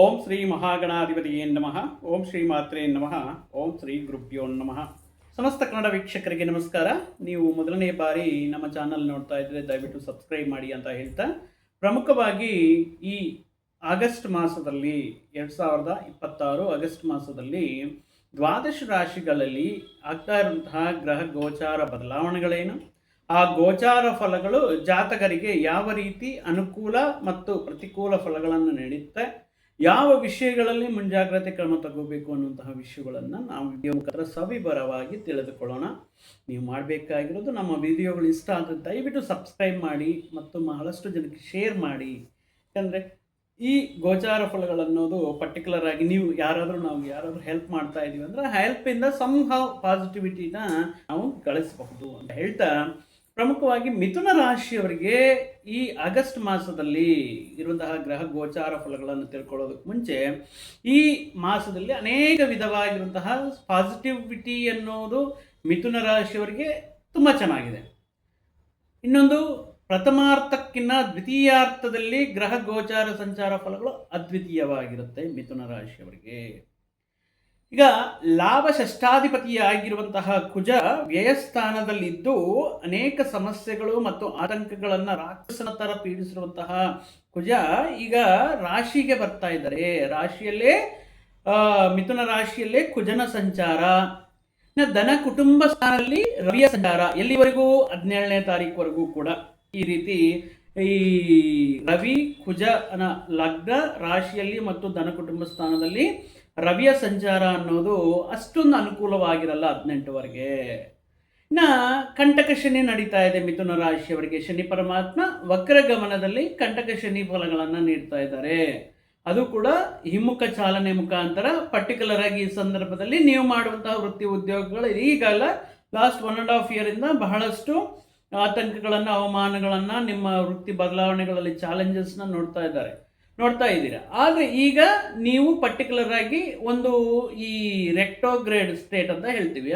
ಓಂ ಶ್ರೀ ಮಹಾಗಣಾಧಿಪತಿಯೇ ನಮಃ. ಓಂ ಶ್ರೀ ಮಾತ್ರೇ ನಮಃ. ಓಂ ಶ್ರೀ ಗುರುಭ್ಯೋ ನಮಃ. ಸಮಸ್ತ ಕನ್ನಡ ವೀಕ್ಷಕರಿಗೆ ನಮಸ್ಕಾರ. ನೀವು ಮೊದಲನೇ ಬಾರಿ ನಮ್ಮ ಚಾನಲ್ ನೋಡ್ತಾ ಇದ್ದರೆ ದಯವಿಟ್ಟು ಸಬ್ಸ್ಕ್ರೈಬ್ ಮಾಡಿ ಅಂತ ಹೇಳ್ತಾ, ಪ್ರಮುಖವಾಗಿ ಈ ಆಗಸ್ಟ್ ಮಾಸದಲ್ಲಿ 2026 ಆಗಸ್ಟ್ ಮಾಸದಲ್ಲಿ ದ್ವಾದಶ ರಾಶಿಗಳಲ್ಲಿ ಆಗ್ತಾ ಇರುವಂತಹ ಗ್ರಹ ಗೋಚಾರ ಬದಲಾವಣೆಗಳೇನು, ಆ ಗೋಚಾರ ಫಲಗಳು ಜಾತಕರಿಗೆ ಯಾವ ರೀತಿ ಅನುಕೂಲ ಮತ್ತು ಪ್ರತಿಕೂಲ ಫಲಗಳನ್ನು ನೀಡುತ್ತೆ, ಯಾವ ವಿಷಯಗಳಲ್ಲಿ ಮುಂಜಾಗ್ರತೆ ಕ್ರಮ ತಗೋಬೇಕು ಅನ್ನುವಂತಹ ವಿಷಯಗಳನ್ನು ನಾವು ವಿಡಿಯೋ ಮುಖಾಂತರ ಸವಿವರವಾಗಿ ತಿಳಿದುಕೊಳ್ಳೋಣ. ನೀವು ಮಾಡಬೇಕಾಗಿರೋದು, ನಮ್ಮ ವಿಡಿಯೋಗಳು ಇಷ್ಟ ಆದರೆ ದಯವಿಟ್ಟು ಸಬ್ಸ್ಕ್ರೈಬ್ ಮಾಡಿ ಮತ್ತು ಬಹಳಷ್ಟು ಜನಕ್ಕೆ ಶೇರ್ ಮಾಡಿ. ಯಾಕಂದರೆ ಈ ಗೋಚಾರ ಫಲಗಳನ್ನೋದು ಪರ್ಟಿಕ್ಯುಲರ್ ಆಗಿ ನಾವು ಯಾರಾದರೂ ಹೆಲ್ಪ್ ಮಾಡ್ತಾ ಇದ್ದೀವಿ ಅಂದರೆ ಹೆಲ್ಪಿಂದ ಸಂಹವ್ ಪಾಸಿಟಿವಿಟಿನ ನಾವು ಗಳಿಸಬಹುದು ಅಂತ ಹೇಳ್ತಾ, ಪ್ರಮುಖವಾಗಿ ಮಿಥುನ ರಾಶಿಯವರಿಗೆ ಈ ಆಗಸ್ಟ್ ಮಾಸದಲ್ಲಿ ಇರುವಂತಹ ಗ್ರಹ ಗೋಚಾರ ಫಲಗಳನ್ನು ತಿಳ್ಕೊಳ್ಳೋದಕ್ಕೆ ಮುಂಚೆ, ಈ ಮಾಸದಲ್ಲಿ ಅನೇಕ ವಿಧವಾಗಿರುವಂತಹ ಪಾಸಿಟಿವಿಟಿ ಅನ್ನೋದು ಮಿಥುನ ರಾಶಿಯವರಿಗೆ ತುಂಬ ಚೆನ್ನಾಗಿದೆ. ಇನ್ನೊಂದು, ಪ್ರಥಮಾರ್ಥಕ್ಕಿಂತ ದ್ವಿತೀಯಾರ್ಥದಲ್ಲಿ ಗ್ರಹ ಗೋಚಾರ ಸಂಚಾರ ಫಲಗಳು ಅದ್ವಿತೀಯವಾಗಿರುತ್ತೆ ಮಿಥುನ ರಾಶಿಯವರಿಗೆ. ಈಗ ಲಾಭ ಷಷ್ಠಾಧಿಪತಿಯಾಗಿರುವಂತಹ ಕುಜ ವ್ಯಯಸ್ಥಾನದಲ್ಲಿದ್ದು ಅನೇಕ ಸಮಸ್ಯೆಗಳು ಮತ್ತು ಆತಂಕಗಳನ್ನು ರಾಕ್ಷಸನ ಥರ ಪೀಡಿಸಿರುವಂತಹ ಕುಜ ಈಗ ರಾಶಿಗೆ ಬರ್ತಾ ಇದ್ದಾರೆ. ರಾಶಿಯಲ್ಲೇ ಮಿಥುನ ರಾಶಿಯಲ್ಲೇ ಕುಜನ ಸಂಚಾರ, ಧನ ಕುಟುಂಬ ಸ್ಥಾನದಲ್ಲಿ ರವಿಯ ಸಂಚಾರ, ಎಲ್ಲಿವರೆಗೂ 17ನೇ ತಾರೀಕುವರೆಗೂ ಕೂಡ ಈ ರೀತಿ ಈ ರವಿ ಕುಜನ ಲಗ್ನ ರಾಶಿಯಲ್ಲಿ ಮತ್ತು ಧನ ಕುಟುಂಬ ಸ್ಥಾನದಲ್ಲಿ ರವಿಯ ಸಂಚಾರ ಅನ್ನೋದು ಅಷ್ಟೊಂದು ಅನುಕೂಲವಾಗಿರಲ್ಲ 18ವರೆಗೆ. ಇನ್ನು ಕಂಟಕ ಶನಿ ನಡೀತಾ ಇದೆ ಮಿಥುನ ರಾಶಿಯವರಿಗೆ. ಶನಿ ಪರಮಾತ್ಮ ವಕ್ರಗಮನದಲ್ಲಿ ಕಂಟಕ ಶನಿ ಫಲಗಳನ್ನು ನೀಡ್ತಾ ಇದ್ದಾರೆ. ಅದು ಕೂಡ ಹಿಮ್ಮುಖ ಚಾಲನೆ ಮುಖಾಂತರ. ಪರ್ಟಿಕ್ಯುಲರ್ ಆಗಿ ಈ ಸಂದರ್ಭದಲ್ಲಿ ನೀವು ಮಾಡುವಂತಹ ವೃತ್ತಿ ಉದ್ಯೋಗಗಳು ಈಗಲ್ಲ, ಲಾಸ್ಟ್ 1.5 ಇಯರಿಂದ ಬಹಳಷ್ಟು ಆತಂಕಗಳನ್ನು, ಅವಮಾನಗಳನ್ನು, ನಿಮ್ಮ ವೃತ್ತಿ ಬದಲಾವಣೆಗಳಲ್ಲಿ ಚಾಲೆಂಜಸ್ನ ನೋಡ್ತಾ ಇದ್ದೀರಾ. ಆದರೆ ಈಗ ನೀವು ಪರ್ಟಿಕ್ಯುಲರ್ ಆಗಿ ಒಂದು ಈ ರೆಕ್ಟೋಗ್ರೇಡ್ ಸ್ಟೇಟ್ ಅಂತ ಹೇಳ್ತೀವಿ,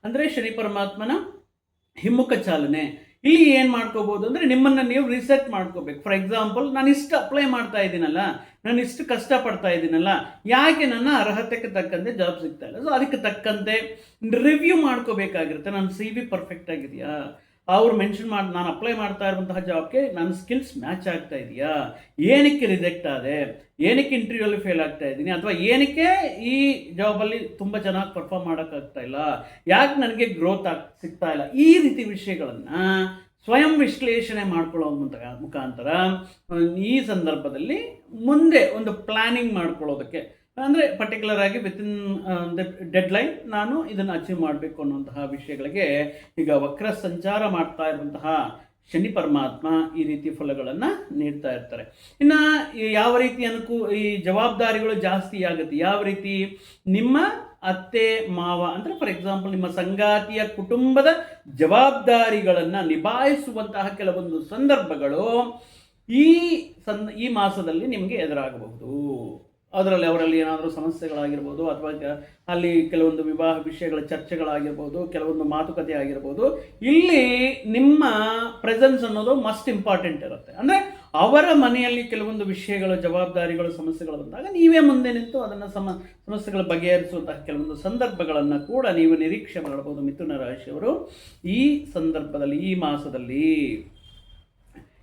ಅಂದರೆ ಶನಿ ಪರಮಾತ್ಮನ ಹಿಮ್ಮುಖ ಚಾಲನೆ. ಇಲ್ಲಿ ಏನು ಮಾಡ್ಕೋಬೋದು ಅಂದರೆ, ನಿಮ್ಮನ್ನು ನೀವು ರಿಸೆಟ್ ಮಾಡ್ಕೋಬೇಕು. ಫಾರ್ ಎಕ್ಸಾಂಪಲ್, ನಾನು ಇಷ್ಟು ಅಪ್ಲೈ ಮಾಡ್ತಾ ಇದ್ದೀನಲ್ಲ, ನಾನು ಇಷ್ಟು ಕಷ್ಟಪಡ್ತಾ ಇದ್ದೀನಲ್ಲ, ಯಾಕೆ ನನ್ನ ಅರ್ಹತೆಗೆ ತಕ್ಕಂತೆ ಜಾಬ್ ಸಿಗ್ತಾ ಇಲ್ಲ? ಸೊ ಅದಕ್ಕೆ ತಕ್ಕಂತೆ ರಿವ್ಯೂ ಮಾಡ್ಕೋಬೇಕಾಗಿರುತ್ತೆ. ನನ್ನ CV ಪರ್ಫೆಕ್ಟ್ ಆಗಿದೆಯಾ, ಅವ್ರು ಮೆನ್ಷನ್ ಮಾಡಿ ನಾನು ಅಪ್ಲೈ ಮಾಡ್ತಾ ಇರುವಂತಹ ಜಾಬ್ಗೆ ನನ್ನ ಸ್ಕಿಲ್ಸ್ ಮ್ಯಾಚ್ ಆಗ್ತಾ ಇದೆಯಾ, ಏನಕ್ಕೆ ರಿಜೆಕ್ಟ್ ಆದೆ, ಏನಕ್ಕೆ ಇಂಟರ್ವ್ಯೂಲ್ಲಿ ಫೇಲ್ ಆಗ್ತಾ ಇದ್ದೀನಿ, ಅಥವಾ ಏನಕ್ಕೆ ಈ ಜಾಬಲ್ಲಿ ತುಂಬ ಚೆನ್ನಾಗಿ ಪರ್ಫಾರ್ಮ್ ಮಾಡೋಕ್ಕಾಗ್ತಾ ಇಲ್ಲ, ಯಾಕೆ ನನಗೆ ಗ್ರೋತ್ ಸಿಗ್ತಾ ಇಲ್ಲ, ಈ ರೀತಿ ವಿಷಯಗಳನ್ನು ಸ್ವಯಂ ವಿಶ್ಲೇಷಣೆ ಮಾಡ್ಕೊಳ್ಳೋ ಮುಖಾಂತರ ಈ ಸಂದರ್ಭದಲ್ಲಿ ಮುಂದೆ ಒಂದು ಪ್ಲ್ಯಾನಿಂಗ್ ಮಾಡ್ಕೊಳ್ಳೋದಕ್ಕೆ, ಅಂದರೆ ಪರ್ಟಿಕ್ಯುಲರ್ ಆಗಿ ವಿತಿನ್ ಡೆಡ್ಲೈನ್ ನಾನು ಇದನ್ನು ಅಚೀವ್ ಮಾಡಬೇಕು ಅನ್ನುವಂತಹ ವಿಷಯಗಳಿಗೆ ಈಗ ವಕ್ರ ಸಂಚಾರ ಮಾಡ್ತಾ ಇರುವಂತಹ ಶನಿ ಪರಮಾತ್ಮ ಈ ರೀತಿ ಫಲಗಳನ್ನು ನೀಡ್ತಾ ಇರ್ತಾರೆ. ಇನ್ನು ಯಾವ ರೀತಿ ಈ ಜವಾಬ್ದಾರಿಗಳು ಜಾಸ್ತಿ ಆಗುತ್ತೆ, ಯಾವ ರೀತಿ ನಿಮ್ಮ ಅತ್ತೆ ಮಾವ ಅಂದರೆ ಫಾರ್ ಎಕ್ಸಾಂಪಲ್ ನಿಮ್ಮ ಸಂಗಾತಿಯ ಕುಟುಂಬದ ಜವಾಬ್ದಾರಿಗಳನ್ನು ನಿಭಾಯಿಸುವಂತಹ ಕೆಲವೊಂದು ಸಂದರ್ಭಗಳು ಈ ಮಾಸದಲ್ಲಿ ನಿಮಗೆ ಎದುರಾಗಬಹುದು. ಅವರಲ್ಲಿ ಏನಾದರೂ ಸಮಸ್ಯೆಗಳಾಗಿರ್ಬೋದು, ಅಥವಾ ಅಲ್ಲಿ ಕೆಲವೊಂದು ವಿವಾಹ ವಿಷಯಗಳ ಚರ್ಚೆಗಳಾಗಿರ್ಬೋದು, ಕೆಲವೊಂದು ಮಾತುಕತೆ ಆಗಿರ್ಬೋದು. ಇಲ್ಲಿ ನಿಮ್ಮ ಪ್ರೆಸೆನ್ಸ್ ಅನ್ನೋದು ಮಸ್ಟ್ ಇಂಪಾರ್ಟೆಂಟ್ ಇರುತ್ತೆ. ಅಂದರೆ ಅವರ ಮನೆಯಲ್ಲಿ ಕೆಲವೊಂದು ವಿಷಯಗಳು, ಜವಾಬ್ದಾರಿಗಳು, ಸಮಸ್ಯೆಗಳು ಬಂದಾಗ ನೀವೇ ಮುಂದೆ ನಿಂತು ಅದನ್ನು ಸಮಸ್ಯೆಗಳ ಬಗೆಹರಿಸುವಂತಹ ಕೆಲವೊಂದು ಸಂದರ್ಭಗಳನ್ನು ಕೂಡ ನೀವು ನಿರೀಕ್ಷೆ ಮಾಡಬಹುದು ಮಿಥುನ ರಾಶಿಯವರು ಈ ಸಂದರ್ಭದಲ್ಲಿ, ಈ ಮಾಸದಲ್ಲಿ.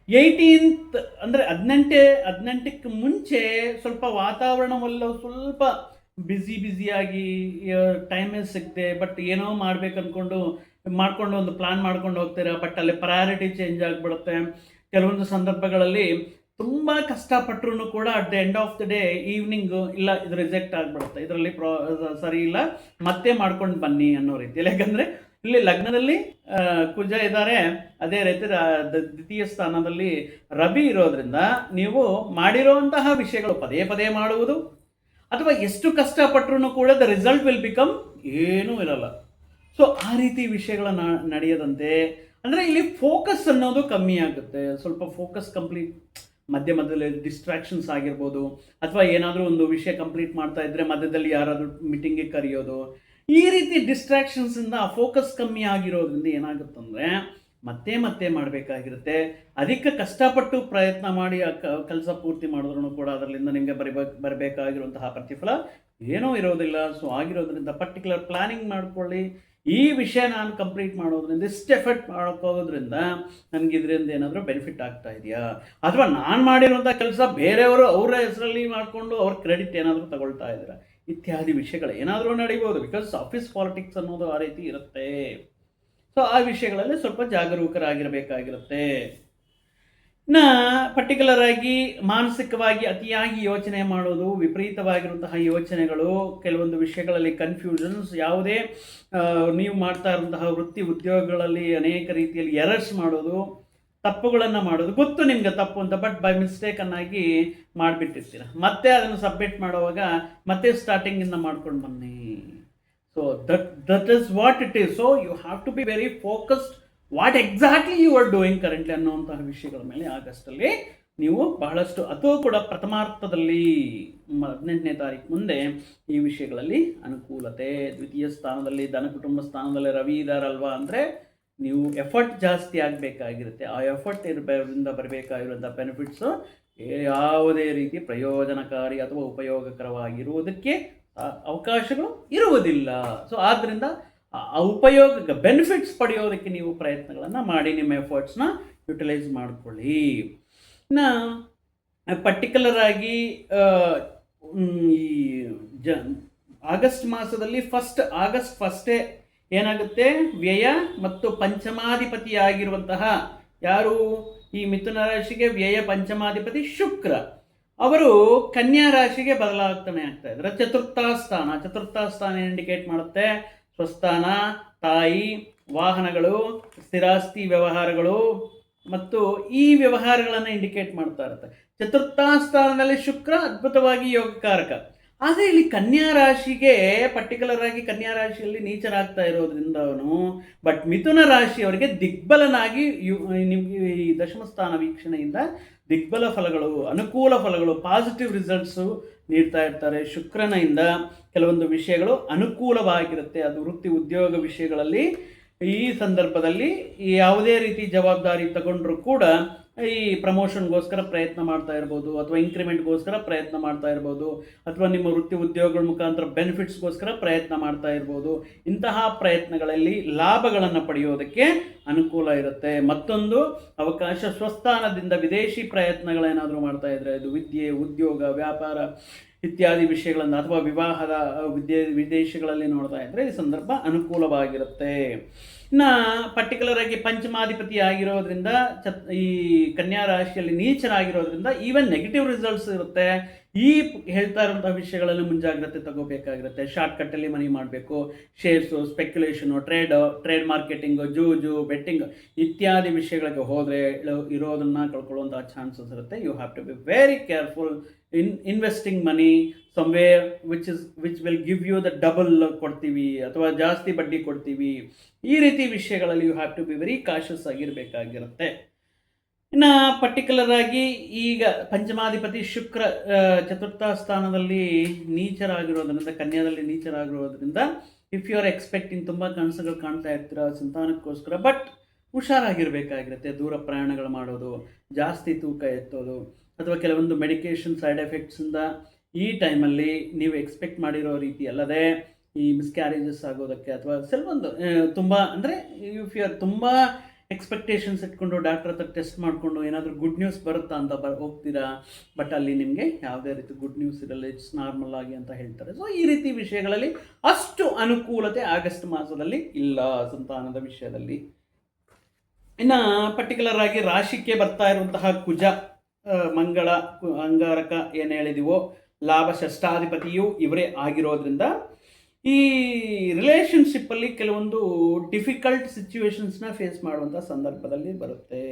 18th ಅಂದರೆ 18ಕ್ಕೆ ಮುಂಚೆ ಸ್ವಲ್ಪ ವಾತಾವರಣವಲ್ಲ ಸ್ವಲ್ಪ ಬ್ಯುಸಿಯಾಗಿ ಟೈಮೇ ಸಿಗದೆ, ಬಟ್ ಏನೋ ಮಾಡ್ಕೊಂಡು ಒಂದು ಪ್ಲ್ಯಾನ್ ಮಾಡ್ಕೊಂಡು ಹೋಗ್ತೀರಾ, ಬಟ್ ಅಲ್ಲಿ ಪ್ರಯಾರಿಟಿ ಚೇಂಜ್ ಆಗಿಬಿಡುತ್ತೆ. ಕೆಲವೊಂದು ಸಂದರ್ಭಗಳಲ್ಲಿ ತುಂಬ ಕಷ್ಟಪಟ್ಟರು ಕೂಡ at the end of the day evening ಇಲ್ಲ, ಇದು ರಿಜೆಕ್ಟ್ ಆಗಿಬಿಡುತ್ತೆ, ಇದರಲ್ಲಿ ಸರಿ ಇಲ್ಲ, ಮತ್ತೆ ಮಾಡ್ಕೊಂಡು ಬನ್ನಿ ಅನ್ನೋ ರೀತಿಯಲ್ಲಿ. ಯಾಕಂದರೆ ಇಲ್ಲಿ ಲಗ್ನದಲ್ಲಿ ಕುಜ ಇದ್ದಾರೆ, ಅದೇ ರೀತಿ ದ್ವಿತೀಯ ಸ್ಥಾನದಲ್ಲಿ ರವಿ ಇರೋದ್ರಿಂದ ನೀವು ಮಾಡಿರೋಂತಹ ವಿಷಯಗಳು ಪದೇ ಮಾಡುವುದು, ಅಥವಾ ಎಷ್ಟು ಕಷ್ಟಪಟ್ಟರೂ ಕೂಡ ದ ರಿಸಲ್ಟ್ ವಿಲ್ ಬಿಕಮ್ ಏನೂ ಇರಲ್ಲ. ಸೊ ಆ ರೀತಿ ವಿಷಯಗಳ ನಡೆಯದಂತೆ, ಅಂದರೆ ಇಲ್ಲಿ ಫೋಕಸ್ ಅನ್ನೋದು ಕಮ್ಮಿ ಆಗುತ್ತೆ. ಸ್ವಲ್ಪ ಫೋಕಸ್ ಕಂಪ್ಲೀಟ್, ಮಧ್ಯದಲ್ಲಿ ಡಿಸ್ಟ್ರಾಕ್ಷನ್ಸ್ ಆಗಿರ್ಬೋದು, ಅಥವಾ ಏನಾದರೂ ಒಂದು ವಿಷಯ ಕಂಪ್ಲೀಟ್ ಮಾಡ್ತಾ ಇದ್ದರೆ ಮಧ್ಯದಲ್ಲಿ ಯಾರಾದರೂ ಮೀಟಿಂಗಿಗೆ ಕರೆಯೋದು, ಈ ರೀತಿ ಡಿಸ್ಟ್ರಾಕ್ಷನ್ಸಿಂದ ಫೋಕಸ್ ಕಮ್ಮಿ ಆಗಿರೋದ್ರಿಂದ ಏನಾಗುತ್ತಂದರೆ ಮತ್ತೆ ಮತ್ತೆ ಮಾಡಬೇಕಾಗಿರುತ್ತೆ. ಅಧಿಕ ಕಷ್ಟಪಟ್ಟು ಪ್ರಯತ್ನ ಮಾಡಿ ಆ ಕೆಲಸ ಪೂರ್ತಿ ಮಾಡಿದ್ರೂ ಕೂಡ ಅದರಿಂದ ನಿಮಗೆ ಬರಬೇಕಾಗಿರುವಂತಹ ಪ್ರತಿಫಲ ಏನೂ ಇರೋದಿಲ್ಲ. ಸೊ ಆಗಿರೋದ್ರಿಂದ ಪರ್ಟಿಕ್ಯುಲರ್ ಪ್ಲಾನಿಂಗ್ ಮಾಡ್ಕೊಳ್ಳಿ. ಈ ವಿಷಯ ನಾನು ಕಂಪ್ಲೀಟ್ ಮಾಡೋದ್ರಿಂದ ಇಷ್ಟು ಎಫರ್ಟ್ ಮಾಡೋಕ್ಕೋಗೋದ್ರಿಂದ ನನಗೆ ಇದರಿಂದ ಏನಾದರೂ ಬೆನಿಫಿಟ್ ಆಗ್ತಾ ಇದೆಯಾ, ಅಥವಾ ನಾನು ಮಾಡಿರುವಂಥ ಕೆಲಸ ಬೇರೆಯವರು ಅವರ ಹೆಸರಲ್ಲಿ ಮಾಡಿಕೊಂಡು ಅವ್ರ ಕ್ರೆಡಿಟ್ ಏನಾದರೂ ತಗೊಳ್ತಾ ಇದ್ದೀರಾ, ಇತ್ಯಾದಿ ವಿಷಯಗಳು ಏನಾದರೂ ನಡೀಬೋದು. ಬಿಕಾಸ್ ಆಫೀಸ್ ಪಾಲಿಟಿಕ್ಸ್ ಅನ್ನೋದು ಆ ರೀತಿ ಇರುತ್ತೆ. ಸೊ ಆ ವಿಷಯಗಳಲ್ಲಿ ಸ್ವಲ್ಪ ಜಾಗರೂಕರಾಗಿರಬೇಕಾಗಿರುತ್ತೆ. ಇನ್ನು ಪರ್ಟಿಕ್ಯುಲರ್ ಆಗಿ ಮಾನಸಿಕವಾಗಿ ಅತಿಯಾಗಿ ಯೋಚನೆ ಮಾಡೋದು, ವಿಪರೀತವಾಗಿರುವಂತಹ ಯೋಚನೆಗಳು, ಕೆಲವೊಂದು ವಿಷಯಗಳಲ್ಲಿ ಕನ್ಫ್ಯೂಷನ್ಸ್, ಯಾವುದೇ ನೀವು ಮಾಡ್ತಾ ಇರುವಂತಹ ವೃತ್ತಿ ಉದ್ಯೋಗಗಳಲ್ಲಿ ಅನೇಕ ರೀತಿಯಲ್ಲಿ ಎರರ್ಸ್ ಮಾಡೋದು, ತಪ್ಪುಗಳನ್ನು ಮಾಡೋದು, ಗೊತ್ತು ನಿಮ್ಗೆ ತಪ್ಪು ಅಂತ, ಬಟ್ ಬೈ ಮಿಸ್ಟೇಕನ್ನಾಗಿ ಮಾಡಿಬಿಟ್ಟಿರ್ತೀರ. ಮತ್ತೆ ಅದನ್ನು ಸಬ್ಮಿಟ್ ಮಾಡುವಾಗ ಮತ್ತೆ ಸ್ಟಾರ್ಟಿಂಗಿಂದ ಮಾಡ್ಕೊಂಡು ಬನ್ನಿ. So that is what it is. So you have to be very focused what exactly you are doing currently ಅನ್ನುವಂತಹ ವಿಷಯಗಳ ಮೇಲೆ ಆಗಸ್ಟಲ್ಲಿ ನೀವು ಬಹಳಷ್ಟು, ಅದು ಕೂಡ ಪ್ರಥಮಾರ್ಥದಲ್ಲಿ 18ನೇ ತಾರೀಕು ಮುಂದೆ ಈ ವಿಷಯಗಳಲ್ಲಿ ಅನುಕೂಲತೆ. ದ್ವಿತೀಯ ಸ್ಥಾನದಲ್ಲಿ ಧನ ಕುಟುಂಬ ಸ್ಥಾನದಲ್ಲಿ ರವಿ ಇದ್ದಾರಲ್ವಾ, ಅಂದರೆ ನೀವು ಎಫರ್ಟ್ ಜಾಸ್ತಿ ಆಗಬೇಕಾಗಿರುತ್ತೆ. ಆ ಎಫರ್ಟ್ ಇರಬೇರಿಂದ ಬರಬೇಕಾಗಿರುವಂಥ ಬೆನಿಫಿಟ್ಸು ಯಾವುದೇ ರೀತಿ ಪ್ರಯೋಜನಕಾರಿ ಅಥವಾ ಉಪಯೋಗಕರವಾಗಿರುವುದಕ್ಕೆ ಅವಕಾಶಗಳು ಇರುವುದಿಲ್ಲ. ಸೊ ಆದ್ದರಿಂದ ಉಪಯೋಗ ಬೆನಿಫಿಟ್ಸ್ ಪಡೆಯೋದಕ್ಕೆ ನೀವು ಪ್ರಯತ್ನಗಳನ್ನು ಮಾಡಿ, ನಿಮ್ಮ ಎಫರ್ಟ್ಸ್ನ ಯುಟಿಲೈಸ್ ಮಾಡಿಕೊಳ್ಳಿ. ಇನ್ನು ಪರ್ಟಿಕ್ಯುಲರ್ ಆಗಿ ಈ ಆಗಸ್ಟ್ ಮಾಸದಲ್ಲಿ ಆಗಸ್ಟ್ ಫಸ್ಟೇ ಏನಾಗುತ್ತೆ, ವ್ಯಯ ಮತ್ತು ಪಂಚಮಾಧಿಪತಿಯಾಗಿರುವಂತಹ ಯಾರು ಈ ಮಿಥುನ ರಾಶಿಗೆ ವ್ಯಯ ಪಂಚಮಾಧಿಪತಿ ಶುಕ್ರ, ಅವರು ಕನ್ಯಾ ರಾಶಿಗೆ ಬದಲಾವಣೆ ಆಗ್ತಾ ಇದ್ದಾರೆ. ಚತುರ್ಥ ಸ್ಥಾನ ಇಂಡಿಕೇಟ್ ಮಾಡುತ್ತೆ ಸ್ವಸ್ಥಾನ, ತಾಯಿ, ವಾಹನಗಳು, ಸ್ಥಿರಾಸ್ತಿ ವ್ಯವಹಾರಗಳು ಮತ್ತು ಈ ವ್ಯವಹಾರಗಳನ್ನು ಇಂಡಿಕೇಟ್ ಮಾಡ್ತಾ ಇರುತ್ತೆ. ಚತುರ್ಥ ಸ್ಥಾನದಲ್ಲಿ ಶುಕ್ರ ಅದ್ಭುತವಾಗಿ ಯೋಗಕಾರಕ. ಆದರೆ ಇಲ್ಲಿ ಕನ್ಯಾ ರಾಶಿಗೆ ಪರ್ಟಿಕ್ಯುಲರ್ ಆಗಿ ಕನ್ಯಾ ರಾಶಿಯಲ್ಲಿ ನೀಚರಾಗ್ತಾ ಇರೋದ್ರಿಂದ ಅವನು, ಬಟ್ ಮಿಥುನ ರಾಶಿಯವರಿಗೆ ದಿಗ್ಬಲನಾಗಿ ನಿಮಗೆ ಈ ದಶಮ ಸ್ಥಾನ ವೀಕ್ಷಣೆಯಿಂದ ದಿಗ್ಬಲ ಫಲಗಳು, ಅನುಕೂಲ ಫಲಗಳು, ಪಾಸಿಟಿವ್ ರಿಸಲ್ಟ್ಸು ನೀಡ್ತಾ ಇರ್ತಾರೆ. ಶುಕ್ರನಿಂದ ಕೆಲವೊಂದು ವಿಷಯಗಳು ಅನುಕೂಲವಾಗಿರುತ್ತೆ. ಅದು ವೃತ್ತಿ ಉದ್ಯೋಗ ವಿಷಯಗಳಲ್ಲಿ ಈ ಸಂದರ್ಭದಲ್ಲಿ ಯಾವುದೇ ರೀತಿ ಜವಾಬ್ದಾರಿ ತಗೊಂಡ್ರೂ ಕೂಡ ಈ ಪ್ರಮೋಷನ್ಗೋಸ್ಕರ ಪ್ರಯತ್ನ ಮಾಡ್ತಾ ಇರ್ಬೋದು, ಅಥವಾ ಇನ್ಕ್ರಿಮೆಂಟ್ಗೋಸ್ಕರ ಪ್ರಯತ್ನ ಮಾಡ್ತಾ ಇರ್ಬೋದು, ಅಥವಾ ನಿಮ್ಮ ವೃತ್ತಿ ಉದ್ಯೋಗಗಳ ಮುಖಾಂತರ ಬೆನಿಫಿಟ್ಸ್ಗೋಸ್ಕರ ಪ್ರಯತ್ನ ಮಾಡ್ತಾ ಇರ್ಬೋದು. ಇಂತಹ ಪ್ರಯತ್ನಗಳಲ್ಲಿ ಲಾಭಗಳನ್ನು ಪಡೆಯೋದಕ್ಕೆ ಅನುಕೂಲ ಇರುತ್ತೆ. ಮತ್ತೊಂದು ಅವಕಾಶ, ಸ್ವಸ್ಥಾನದಿಂದ ವಿದೇಶಿ ಪ್ರಯತ್ನಗಳೇನಾದರೂ ಮಾಡ್ತಾ ಇದ್ರೆ, ಇದು ವಿದ್ಯೆ, ಉದ್ಯೋಗ, ವ್ಯಾಪಾರ ಇತ್ಯಾದಿ ವಿಷಯಗಳನ್ನು, ಅಥವಾ ವಿವಾಹದ ವಿದೇಶಗಳಲ್ಲಿ ನೋಡ್ತಾ ಇದ್ದರೆ ಈ ಸಂದರ್ಭ ಅನುಕೂಲವಾಗಿರುತ್ತೆ. ಇನ್ನು ಪರ್ಟಿಕ್ಯುಲರ್ ಆಗಿ ಪಂಚಮಾಧಿಪತಿ ಆಗಿರೋದ್ರಿಂದ ಈ ಕನ್ಯಾ ರಾಶಿಯಲ್ಲಿ ನೀಚರಾಗಿರೋದ್ರಿಂದ ಈವನ್ ನೆಗೆಟಿವ್ ರಿಸಲ್ಟ್ಸ್ ಇರುತ್ತೆ. ಈ ಹೇಳ್ತಾ ಇರುವಂಥ ವಿಷಯಗಳಲ್ಲಿ ಮುಂಜಾಗ್ರತೆ ತಗೋಬೇಕಾಗಿರುತ್ತೆ. ಶಾರ್ಟ್ಕಟ್ಟಲ್ಲಿ ಮನಿ ಮಾಡಬೇಕು, ಶೇರ್ಸು, ಸ್ಪೆಕ್ಯುಲೇಷನು, ಟ್ರೇಡ್ ಮಾರ್ಕೆಟಿಂಗು, ಜೂಜು, ಬೆಟ್ಟಿಂಗ್ ಇತ್ಯಾದಿ ವಿಷಯಗಳಿಗೆ ಹೋದರೆ ಇರೋದನ್ನು ಕಳ್ಕೊಳ್ಳುವಂಥ ಚಾನ್ಸಸ್ ಇರುತ್ತೆ. You have to be very careful in investing money somewhere which will give you the double ಕೊಡ್ತೀವಿ ಅಥವಾ ಜಾಸ್ತಿ ಬಡ್ಡಿ ಕೊಡ್ತೀವಿ. ಈ ರೀತಿ ವಿಷಯಗಳಲ್ಲಿ you have to be very cautious ಆಗಿರಬೇಕಾಗಿರುತ್ತೆ. ಇನ್ನು ಪರ್ಟಿಕ್ಯುಲರ್ ಆಗಿ ಈಗ ಪಂಚಮಾಧಿಪತಿ ಶುಕ್ರ ಚತುರ್ಥ ಸ್ಥಾನದಲ್ಲಿ ನೀಚರಾಗಿರೋದ್ರಿಂದ, ಕನ್ಯಾದಲ್ಲಿ ನೀಚರಾಗಿರೋದ್ರಿಂದ, ಇಫ್ ಯು ಆರ್ ಎಕ್ಸ್ಪೆಕ್ಟಿಂಗ್ ತುಂಬ ಕನಸುಗಳು ಕಾಣ್ತಾ ಇರ್ತೀರ ಸಂತಾನಕ್ಕೋಸ್ಕರ, ಬಟ್ ಹುಷಾರಾಗಿರಬೇಕಾಗಿರುತ್ತೆ. ದೂರ ಪ್ರಯಾಣಗಳು ಮಾಡೋದು, ಜಾಸ್ತಿ ತೂಕ ಎತ್ತೋದು, ಅಥವಾ ಕೆಲವೊಂದು ಮೆಡಿಕೇಷನ್ ಸೈಡ್ ಎಫೆಕ್ಟ್ಸಿಂದ ಈ ಟೈಮಲ್ಲಿ ನೀವು ಎಕ್ಸ್ಪೆಕ್ಟ್ ಮಾಡಿರೋ ರೀತಿ ಅಲ್ಲದೆ ಈ ಮಿಸ್ಕ್ಯಾರೇಜಸ್ ಆಗೋದಕ್ಕೆ, ಅಥವಾ ಕೆಲವೊಂದು ತುಂಬ ಅಂದರೆ ಇಫ್ ಯು ಆರ್ ತುಂಬ ಎಕ್ಸ್ಪೆಕ್ಟೇಷನ್ಸ್ ಇಟ್ಕೊಂಡು ಡಾಕ್ಟರ್ ಹತ್ರ ಟೆಸ್ಟ್ ಮಾಡಿಕೊಂಡು ಏನಾದರೂ ಗುಡ್ ನ್ಯೂಸ್ ಬರುತ್ತಾ ಅಂತ ಹೋಗ್ತೀರಾ, ಬಟ್ ಅಲ್ಲಿ ನಿಮಗೆ ಯಾವುದೇ ರೀತಿ ಗುಡ್ ನ್ಯೂಸ್ ಇರಲ್ಲ, ಇಟ್ಸ್ ನಾರ್ಮಲ್ ಆಗಿ ಅಂತ ಹೇಳ್ತಾರೆ. ಸೊ ಈ ರೀತಿ ವಿಷಯಗಳಲ್ಲಿ ಅಷ್ಟು ಅನುಕೂಲತೆ ಆಗಸ್ಟ್ ಮಾಸದಲ್ಲಿ ಇಲ್ಲ ಸಂತಾನದ ವಿಷಯದಲ್ಲಿ. ಇನ್ನು ಪರ್ಟಿಕ್ಯುಲರ್ ಆಗಿ ರಾಶಿಗೆ ಬರ್ತಾ ಇರುವಂತಹ ಕುಜ, ಮಂಗಳ, ಅಂಗಾರಕ ಏನು ಹೇಳಿದೀವೋ, ಲಾಭ ಷಷ್ಠಾಧಿಪತಿಯು ಇವರೇ ಆಗಿರೋದ್ರಿಂದ ಈ ರಿಲೇಷನ್ಶಿಪ್ಪಲ್ಲಿ ಕೆಲವೊಂದು ಡಿಫಿಕಲ್ಟ್ ಸಿಚುವೇಶನ್ಸ್ನ ಫೇಸ್ ಮಾಡುವಂಥ ಸಂದರ್ಭದಲ್ಲಿ ಬರುತ್ತೆ.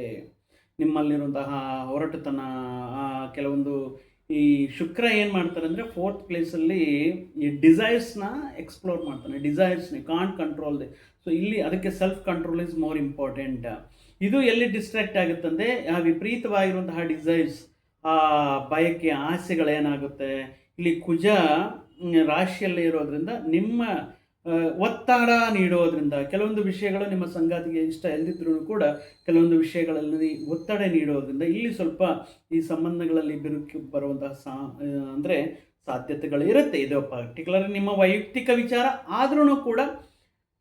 ನಿಮ್ಮಲ್ಲಿರುವಂತಹ ಹೊರಟುತನ, ಕೆಲವೊಂದು ಈ ಶುಕ್ರ ಏನು ಮಾಡ್ತಾರೆ ಅಂದರೆ 4th ಪ್ಲೇಸಲ್ಲಿ ಈ ಡಿಸೈರ್ಸ್ನ ಎಕ್ಸ್ಪ್ಲೋರ್ ಮಾಡ್ತಾನೆ. ಡಿಸೈರ್ಸ್ನ ಕಾಂಟ್ ಕಂಟ್ರೋಲ್. ಸೊ ಇಲ್ಲಿ ಅದಕ್ಕೆ self control is more important. ಇದು ಎಲ್ಲಿ ಡಿಸ್ಟ್ರಾಕ್ಟ್ ಆಗುತ್ತಂದರೆ ಆ ವಿಪರೀತವಾಗಿರುವಂತಹ ಡಿಸೈರ್ಸ್, ಆ ಬಯಕೆ, ಆಸೆಗಳೇನಾಗುತ್ತೆ, ಇಲ್ಲಿ ಕುಜ ರಾಶಿಯಲ್ಲಿ ಇರೋದ್ರಿಂದ ನಿಮ್ಮ ಒತ್ತಡ ನೀಡೋದ್ರಿಂದ ಕೆಲವೊಂದು ವಿಷಯಗಳು ನಿಮ್ಮ ಸಂಗಾತಿಗೆ ಇಷ್ಟ ಇಲ್ಲದಿದ್ರೂ ಕೂಡ ಕೆಲವೊಂದು ವಿಷಯಗಳಲ್ಲಿ ಒತ್ತಡ ನೀಡೋದ್ರಿಂದ ಇಲ್ಲಿ ಸ್ವಲ್ಪ ಈ ಸಂಬಂಧಗಳಲ್ಲಿ ಬಿರುಕು ಬರುವಂತಹ ಅಂದರೆ ಸಾಧ್ಯತೆಗಳು ಇರುತ್ತೆ. ಇದು ಪರ್ಟಿಕ್ಯುಲರ್ ನಿಮ್ಮ ವೈಯಕ್ತಿಕ ವಿಚಾರ ಆದ್ರೂ ಕೂಡ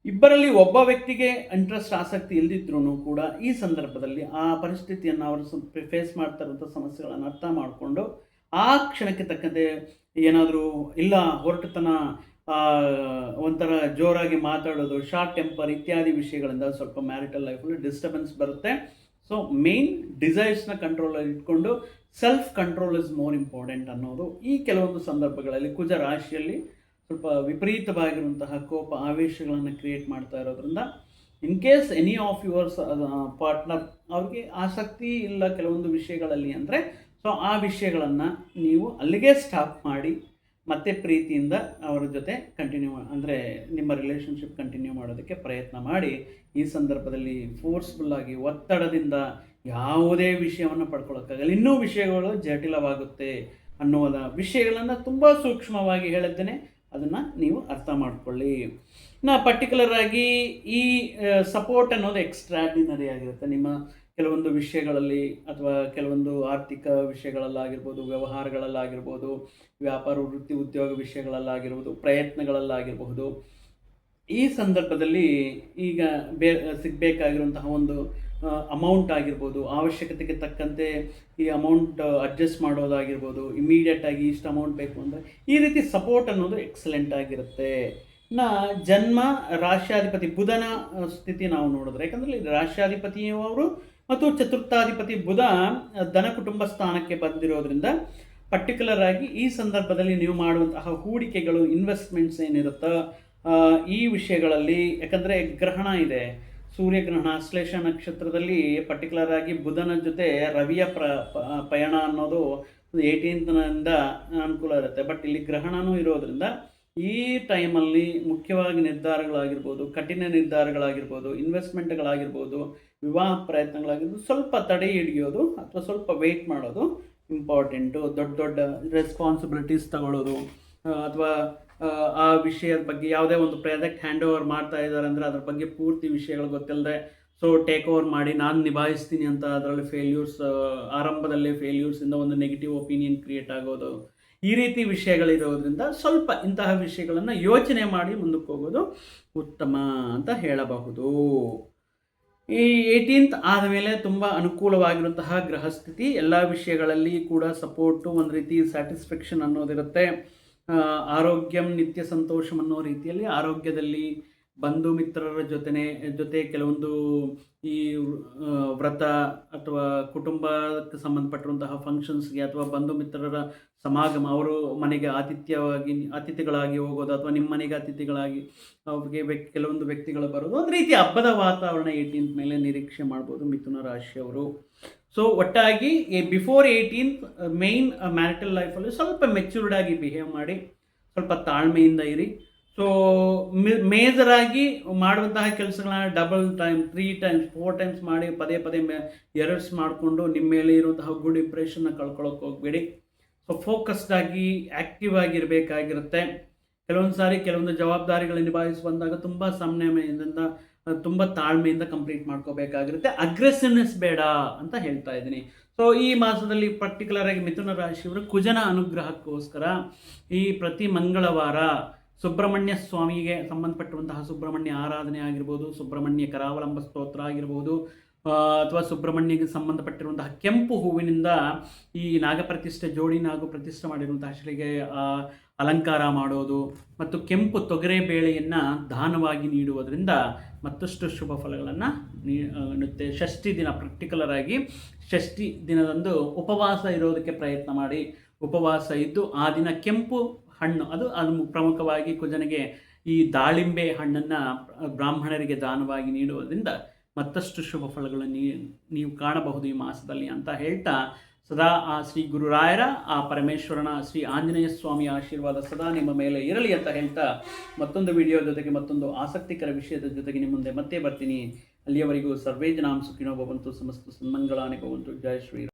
ಇಬ್ಬರಲ್ಲಿ ಒಬ್ಬ ವ್ಯಕ್ತಿಗೆ ಇಂಟ್ರೆಸ್ಟ್ ಆಸಕ್ತಿ ಇಲ್ಲದಿದ್ರೂ ಕೂಡ ಈ ಸಂದರ್ಭದಲ್ಲಿ ಆ ಪರಿಸ್ಥಿತಿಯನ್ನು ಅವರು ಫೇಸ್ ಮಾಡ್ತಾ ಇರುವಂಥ ಸಮಸ್ಯೆಗಳನ್ನು ಅರ್ಥ ಮಾಡಿಕೊಂಡು ಆ ಕ್ಷಣಕ್ಕೆ ತಕ್ಕಂತೆ ಏನಾದರೂ ಇಲ್ಲ ಹೊರಟುತನ ಒಂಥರ ಜೋರಾಗಿ ಮಾತಾಡೋದು, ಶಾರ್ಟ್ ಟೆಂಪರ್ ಇತ್ಯಾದಿ ವಿಷಯಗಳಿಂದ ಸ್ವಲ್ಪ ಮ್ಯಾರಿಟಲ್ ಲೈಫಲ್ಲಿ ಡಿಸ್ಟರ್ಬೆನ್ಸ್ ಬರುತ್ತೆ. ಸೊ ಮೇನ್ ಡಿಸೈರ್ಸ್ನ ಕಂಟ್ರೋಲಲ್ಲಿ ಇಟ್ಕೊಂಡು self control is more important ಅನ್ನೋದು ಈ ಕೆಲವೊಂದು ಸಂದರ್ಭಗಳಲ್ಲಿ ಕುಜ ರಾಶಿಯಲ್ಲಿ ಸ್ವಲ್ಪ ವಿಪರೀತವಾಗಿರುವಂತಹ ಕೋಪ ಆವೇಶಗಳನ್ನು ಕ್ರಿಯೇಟ್ ಮಾಡ್ತಾ ಇರೋದ್ರಿಂದ in case any of yours partner ಅವ್ರಿಗೆ ಆಸಕ್ತಿ ಇಲ್ಲ ಕೆಲವೊಂದು ವಿಷಯಗಳಲ್ಲಿ ಅಂದರೆ ಸೊ ಆ ವಿಷಯಗಳನ್ನು ನೀವು ಅಲ್ಲಿಗೆ ಸ್ಟಾಪ್ ಮಾಡಿ ಮತ್ತೆ ಪ್ರೀತಿಯಿಂದ ಅವರ ಜೊತೆ ಕಂಟಿನ್ಯೂ ಅಂದರೆ ನಿಮ್ಮ ರಿಲೇಷನ್ಶಿಪ್ ಕಂಟಿನ್ಯೂ ಮಾಡೋದಕ್ಕೆ ಪ್ರಯತ್ನ ಮಾಡಿ. ಈ ಸಂದರ್ಭದಲ್ಲಿ ಫೋರ್ಸ್ಫುಲ್ಲಾಗಿ ಒತ್ತಡದಿಂದ ಯಾವುದೇ ವಿಷಯವನ್ನು ಪಡ್ಕೊಳ್ಳೋಕ್ಕಾಗಲ್ಲ, ಇನ್ನೂ ವಿಷಯಗಳು ಜಟಿಲವಾಗುತ್ತೆ ಅನ್ನೋದ ವಿಷಯಗಳನ್ನು ತುಂಬ ಸೂಕ್ಷ್ಮವಾಗಿ ಹೇಳಿದ್ದೇನೆ, ಅದನ್ನು ನೀವು ಅರ್ಥ ಮಾಡಿಕೊಳ್ಳಿ. ಪರ್ಟಿಕ್ಯುಲರ್ ಆಗಿ ಈ ಸಪೋರ್ಟ್ ಅನ್ನೋದು ಎಕ್ಸ್ಟ್ರಾರ್ಡಿನರಿ ಆಗಿರುತ್ತೆ ನಿಮ್ಮ ಕೆಲವೊಂದು ವಿಷಯಗಳಲ್ಲಿ ಅಥವಾ ಕೆಲವೊಂದು ಆರ್ಥಿಕ ವಿಷಯಗಳಲ್ಲಾಗಿರ್ಬೋದು, ವ್ಯವಹಾರಗಳಲ್ಲಾಗಿರ್ಬೋದು, ವ್ಯಾಪಾರ ವೃತ್ತಿ ಉದ್ಯೋಗ ವಿಷಯಗಳಲ್ಲಾಗಿರ್ಬೋದು, ಪ್ರಯತ್ನಗಳಲ್ಲಾಗಿರಬಹುದು. ಈ ಸಂದರ್ಭದಲ್ಲಿ ಈಗ ಸಿಗಬೇಕಾಗಿರುವಂತಹ ಒಂದು ಅಮೌಂಟ್ ಆಗಿರ್ಬೋದು, ಅವಶ್ಯಕತೆಗೆ ತಕ್ಕಂತೆ ಈ ಅಮೌಂಟ್ ಅಡ್ಜಸ್ಟ್ ಮಾಡೋದಾಗಿರ್ಬೋದು, ಇಮಿಡಿಯೇಟಾಗಿ ಇಷ್ಟು ಅಮೌಂಟ್ ಬೇಕು ಅಂದರೆ ಈ ರೀತಿ ಸಪೋರ್ಟ್ ಅನ್ನೋದು ಎಕ್ಸಲೆಂಟ್ ಆಗಿರುತ್ತೆ. ಜನ್ಮ ರಾಶ್ಯಾಧಿಪತಿ ಬುಧನ ಸ್ಥಿತಿ ನಾವು ನೋಡಿದ್ರೆ, ಯಾಕಂದರೆ ರಾಶ್ಯಾಧಿಪತಿಯವರು ಮತ್ತು ಚತುರ್ಥಾಧಿಪತಿ ಬುಧ ಧನ ಕುಟುಂಬ ಸ್ಥಾನಕ್ಕೆ ಬಂದಿರೋದ್ರಿಂದ ಪರ್ಟಿಕ್ಯುಲರ್ ಆಗಿ ಈ ಸಂದರ್ಭದಲ್ಲಿ ನೀವು ಮಾಡುವಂತಹ ಹೂಡಿಕೆಗಳು, ಇನ್ವೆಸ್ಟ್ಮೆಂಟ್ಸ್ ಏನಿರುತ್ತೋ ಈ ವಿಷಯಗಳಲ್ಲಿ, ಯಾಕಂದರೆ ಗ್ರಹಣ ಇದೆ, ಸೂರ್ಯಗ್ರಹಣ ಶ್ಲೇಷ ನಕ್ಷತ್ರದಲ್ಲಿ ಪರ್ಟಿಕ್ಯುಲರ್ ಆಗಿ ಬುಧನ ಜೊತೆ ರವಿಯ ಪಯಣ ಅನ್ನೋದು 18ರಿಂದ ಅನುಕೂಲ ಇರುತ್ತೆ. ಬಟ್ ಇಲ್ಲಿ ಗ್ರಹಣವೂ ಇರೋದ್ರಿಂದ ಈ ಟೈಮಲ್ಲಿ ಮುಖ್ಯವಾಗಿ ನಿರ್ಧಾರಗಳಾಗಿರ್ಬೋದು, ಕಠಿಣ ನಿರ್ಧಾರಗಳಾಗಿರ್ಬೋದು, ಇನ್ವೆಸ್ಟ್ಮೆಂಟ್ಗಳಾಗಿರ್ಬೋದು, ವಿವಾಹ ಪ್ರಯತ್ನಗಳಾಗಿರ್ಬೋದು ಸ್ವಲ್ಪ ತಡೆ ಹಿಡಿಯೋದು ಅಥವಾ ಸ್ವಲ್ಪ ವೆಯ್ಟ್ ಮಾಡೋದು ಇಂಪಾರ್ಟೆಂಟು. ದೊಡ್ಡ ದೊಡ್ಡ ರೆಸ್ಪಾನ್ಸಿಬಿಲಿಟೀಸ್ ತಗೊಳ್ಳೋದು ಅಥವಾ ಆ ವಿಷಯದ ಬಗ್ಗೆ ಯಾವುದೇ ಒಂದು ಪ್ರಾಜೆಕ್ಟ್ ಹ್ಯಾಂಡ್ ಓವರ್ ಮಾಡ್ತಾ ಇದ್ದಾರೆ ಅಂದರೆ ಅದ್ರ ಬಗ್ಗೆ ಪೂರ್ತಿ ವಿಷಯಗಳು ಗೊತ್ತಿಲ್ಲದೆ ಸೊ ಟೇಕ್ ಓವರ್ ಮಾಡಿ ನಾನು ನಿಭಾಯಿಸ್ತೀನಿ ಅಂತ ಅದರಲ್ಲಿ ಫೇಲ್ಯೂರ್ಸ್, ಆರಂಭದಲ್ಲೇ ಫೇಲ್ಯೂರ್ಸಿಂದ ಒಂದು ನೆಗೆಟಿವ್ ಒಪಿನಿಯನ್ ಕ್ರಿಯೇಟ್ ಆಗೋದು, ಈ ರೀತಿ ವಿಷಯಗಳಿರೋದ್ರಿಂದ ಸ್ವಲ್ಪ ಇಂತಹ ವಿಷಯಗಳನ್ನು ಯೋಚನೆ ಮಾಡಿ ಮುಂದಕ್ಕೆ ಹೋಗೋದು ಉತ್ತಮ ಅಂತ ಹೇಳಬಹುದು. ಈ 18th ಆದಮೇಲೆ ತುಂಬ ಅನುಕೂಲವಾಗಿರುವಂತಹ ಗ್ರಹಸ್ಥಿತಿ, ಎಲ್ಲ ವಿಷಯಗಳಲ್ಲಿ ಕೂಡ ಸಪೋರ್ಟು, ಒಂದು ರೀತಿ ಸ್ಯಾಟಿಸ್ಫ್ಯಾಕ್ಷನ್ ಅನ್ನೋದಿರುತ್ತೆ. ಆರೋಗ್ಯಂ ನಿತ್ಯ ಸಂತೋಷಂ ಅನ್ನೋ ರೀತಿಯಲ್ಲಿ ಆರೋಗ್ಯದಲ್ಲಿ ಬಂಧು ಮಿತ್ರರ ಜೊತೆ ಕೆಲವೊಂದು ಈ ವ್ರತ ಅಥವಾ ಕುಟುಂಬಕ್ಕೆ ಸಂಬಂಧಪಟ್ಟಿರುವಂತಹ ಫಂಕ್ಷನ್ಸ್ಗೆ ಅಥವಾ ಬಂಧು ಮಿತ್ರರ ಸಮಾಗಮ, ಅವರು ಮನೆಗೆ ಅತಿಥಿಗಳಾಗಿ ಹೋಗೋದು ಅಥವಾ ನಿಮ್ಮ ಮನೆಗೆ ಅತಿಥಿಗಳಾಗಿ ಅವ್ರಿಗೆ ಕೆಲವೊಂದು ವ್ಯಕ್ತಿಗಳು ಬರೋದು, ಒಂದು ರೀತಿ ಹಬ್ಬದ ವಾತಾವರಣ 18th ಮೇಲೆ ನಿರೀಕ್ಷೆ ಮಾಡ್ಬೋದು ಮಿಥುನ ರಾಶಿಯವರು. ಸೊ ಒಟ್ಟಾಗಿ ಬಿಫೋರ್ 18th ಮೇಯ್ನ್ ಮ್ಯಾರಿಟಲ್ ಲೈಫಲ್ಲಿ ಸ್ವಲ್ಪ ಮೆಚ್ಯೂರ್ಡ್ ಆಗಿ ಬಿಹೇವ್ ಮಾಡಿ, ಸ್ವಲ್ಪ ತಾಳ್ಮೆಯಿಂದ ಇರಿ. ಸೊ ಮೇಜರಾಗಿ ಮಾಡುವಂತಹ ಕೆಲಸಗಳನ್ನ ಡಬಲ್ ಟೈಮ್ 3 times 4 times ಮಾಡಿ ಪದೇ ಎರರ್ಸ್ ಮಾಡಿಕೊಂಡು ನಿಮ್ಮ ಮೇಲೆ ಇರುವಂತಹ ಗುಡ್ ಇಂಪ್ರೆಷನ್ನ ಕಳ್ಕೊಳ್ಳೋಕೆ ಹೋಗಬೇಡಿ. ಸೊ ಫೋಕಸ್ಡ್ ಆಗಿ ಆ್ಯಕ್ಟಿವ್ ಆಗಿರಬೇಕಾಗಿರುತ್ತೆ. ಕೆಲವೊಂದು ಸಾರಿ ಕೆಲವೊಂದು ಜವಾಬ್ದಾರಿಗಳನ್ನು ನಿಭಾಯಿಸಿ ಬಂದಾಗ ತುಂಬ ಸಂಯಮದಿಂದ ತುಂಬ ತಾಳ್ಮೆಯಿಂದ ಕಂಪ್ಲೀಟ್ ಮಾಡ್ಕೋಬೇಕಾಗಿರುತ್ತೆ. ಅಗ್ರೆಸಿವ್ನೆಸ್ ಬೇಡ ಅಂತ ಹೇಳ್ತಾ ಇದ್ದೀನಿ. ಸೊ ಈ ಮಾಸದಲ್ಲಿ ಪರ್ಟಿಕ್ಯುಲರ್ ಆಗಿ ಮಿಥುನ ರಾಶಿಯವರು ಕುಜನ ಅನುಗ್ರಹಕ್ಕೋಸ್ಕರ ಈ ಪ್ರತಿ ಮಂಗಳವಾರ ಸುಬ್ರಹ್ಮಣ್ಯ ಸ್ವಾಮಿಗೆ ಸಂಬಂಧಪಟ್ಟಿರುವಂತಹ ಸುಬ್ರಹ್ಮಣ್ಯ ಆರಾಧನೆ ಆಗಿರ್ಬೋದು, ಸುಬ್ರಹ್ಮಣ್ಯ ಕರಾವಲಂಬ ಸ್ತೋತ್ರ ಆಗಿರ್ಬೋದು, ಅಥವಾ ಸುಬ್ರಹ್ಮಣ್ಯಗೆ ಸಂಬಂಧಪಟ್ಟಿರುವಂತಹ ಕೆಂಪು ಹೂವಿನಿಂದ ಈ ನಾಗಪ್ರತಿಷ್ಠೆ, ಜೋಡಿ ನಾಗು ಪ್ರತಿಷ್ಠೆ ಮಾಡಿರುವಂತಹ ಶಿಲೆಗೆ ಅಲಂಕಾರ ಮಾಡೋದು ಮತ್ತು ಕೆಂಪು ತೊಗರೆ ಬೇಳೆಯನ್ನು ದಾನವಾಗಿ ನೀಡುವುದರಿಂದ ಮತ್ತಷ್ಟು ಶುಭ ಫಲಗಳನ್ನು ನೀಡುತ್ತೆ. ಷಷ್ಠಿ ದಿನ ಪರ್ಟಿಕ್ಯುಲರ್ ಆಗಿ ಷಷ್ಠಿ ದಿನದಂದು ಉಪವಾಸ ಇರೋದಕ್ಕೆ ಪ್ರಯತ್ನ ಮಾಡಿ. ಉಪವಾಸ ಇದ್ದು ಆ ದಿನ ಕೆಂಪು ಹಣ್ಣು, ಅದು ಪ್ರಮುಖವಾಗಿ ಕುಜನಿಗೆ ಈ ದಾಳಿಂಬೆ ಹಣ್ಣನ್ನು ಬ್ರಾಹ್ಮಣರಿಗೆ ದಾನವಾಗಿ ನೀಡುವುದರಿಂದ ಮತ್ತಷ್ಟು ಶುಭ ಫಲಗಳನ್ನು ನೀವು ಕಾಣಬಹುದು ಈ ಮಾಸದಲ್ಲಿ ಅಂತ ಹೇಳ್ತಾ, ಸದಾ ಆ ಶ್ರೀ ಗುರುರಾಯರ, ಆ ಪರಮೇಶ್ವರನ, ಶ್ರೀ ಆಂಜನೇಯ ಸ್ವಾಮಿಯ ಆಶೀರ್ವಾದ ಸದಾ ನಿಮ್ಮ ಮೇಲೆ ಇರಲಿ ಅಂತ ಹೇಳ್ತಾ ಮತ್ತೊಂದು ವಿಡಿಯೋ ಜೊತೆಗೆ ಮತ್ತೊಂದು ಆಸಕ್ತಿಕರ ವಿಷಯದ ಜೊತೆಗೆ ನಿಮ್ಮ ಮುಂದೆ ಮತ್ತೆ ಬರ್ತೀನಿ. ಅಲ್ಲಿಯವರೆಗೂ ಸರ್ವೇ ಜನಾಂ ಸುಖಿನೋ ಭವಂತು, ಸಮಸ್ತ ಸನ್ಮಂಗಳಾನಿ ಭವಂತು. ಜಯ ಶ್ರೀ